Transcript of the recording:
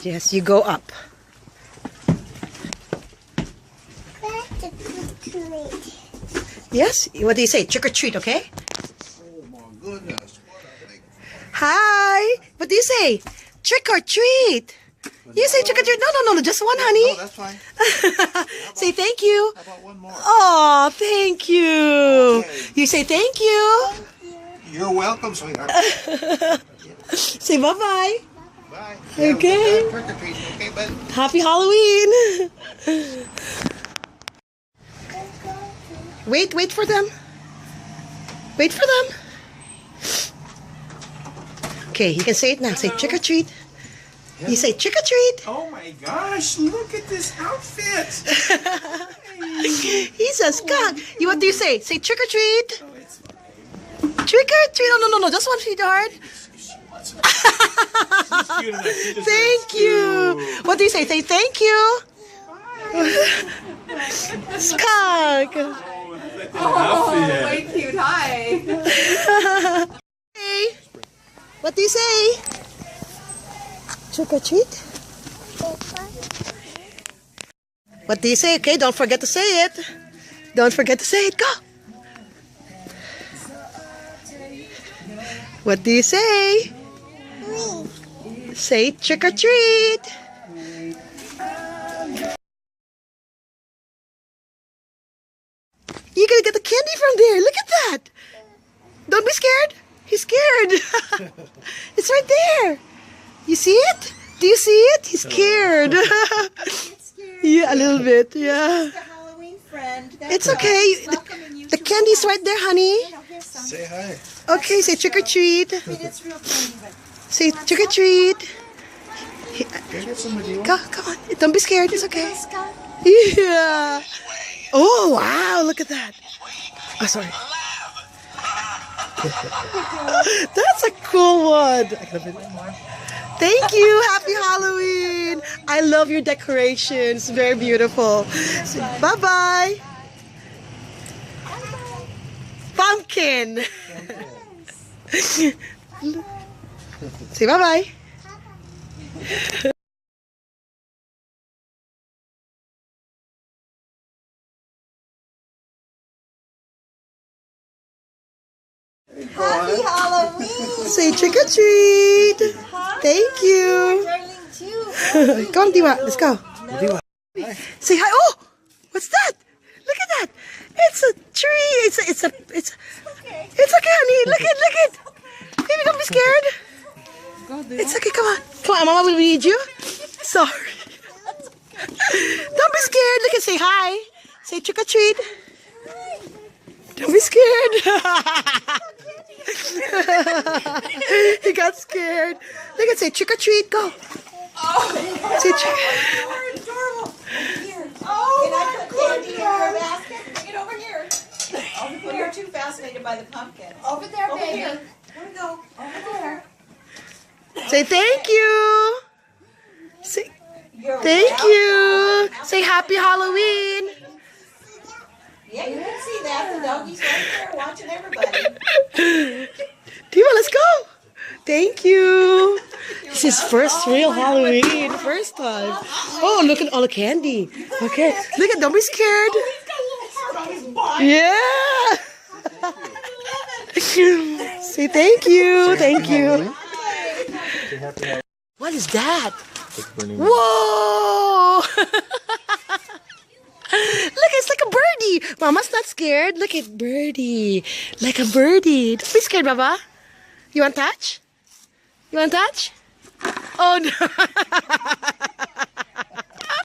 Yes, you go up. Yes? What do you say? Trick or treat, okay? Oh my goodness. Hi. What do you say? Trick or treat. You say trick or treat. No. Just one, honey. No, that's fine. Say thank you. How about one more? Oh, thank you. Okay. You say thank you. You're welcome, sweetheart. Say bye-bye. Bye. Okay. Trick or treat, okay, bud? Happy Halloween. Wait for them. Wait for them. Okay, you can say it now. Say trick or treat. You say trick or treat. Oh my gosh, look at this outfit. He's a skunk. What do you say? Say trick or treat. Oh, it's Trick or treat. No. Just one, sweetheart. cute enough. She deserves Thank you. two. What do you say? Say thank you. Skunk. Oh, Quite cute. Hi. Hey, what do you say? Trick or treat? What do you say? Okay, don't forget to say it. Don't forget to say it. Go. What do you say? Say trick or treat. You're gonna get the candy from there. Look at that. Don't be scared. He's scared. It's right there. You see it? Do you see it? He's scared. Yeah, a little bit. Yeah. The Halloween friend. It's okay. The candy's right there, honey. Say hi. Okay, say trick or treat. It's real candy, but Say trick or treat. Can I get some with you? Go, come on. Don't be scared. It's okay. Scott. Yeah. Oh, wow. Look at that. Oh, sorry. That's a cool one. Thank you. Happy Halloween. I love your decorations. Very beautiful. Bye-bye. Pumpkin. Say bye-bye. Happy Halloween. Say trick or treat. Thank you. Darling too. Come on, Diwa. Let's go. Say hi. Oh, what's that? Look at that. It's a tree. It's okay, honey. Look it. Baby, don't be scared. It's okay. Come on, Mama will read you. Sorry. Don't be scared. Look and say hi. Say trick or treat. Don't be scared. He got scared. Look and say trick or treat. Go. Say trick. You're adorable. Here. Can I put candy in your basket? Bring it over here. Oh, you're too fascinated by the pumpkins. Over there, baby. Here. Where we go? Over there. Say thank you. Say You're thank you. Say happy Halloween. Yeah, you can see that. The doggy's right there watching everybody. Diva, let's go. Thank you. This is first real Halloween. First time. Oh, look at all the candy. Okay. Look at, don't be scared. Yeah. Say thank you. Thank you. What is that? Whoa. Look, it's like a birdie. Mama's not scared. Look at birdie. Like a birdie. Don't be scared, Baba. You want touch? You want touch? Oh, no.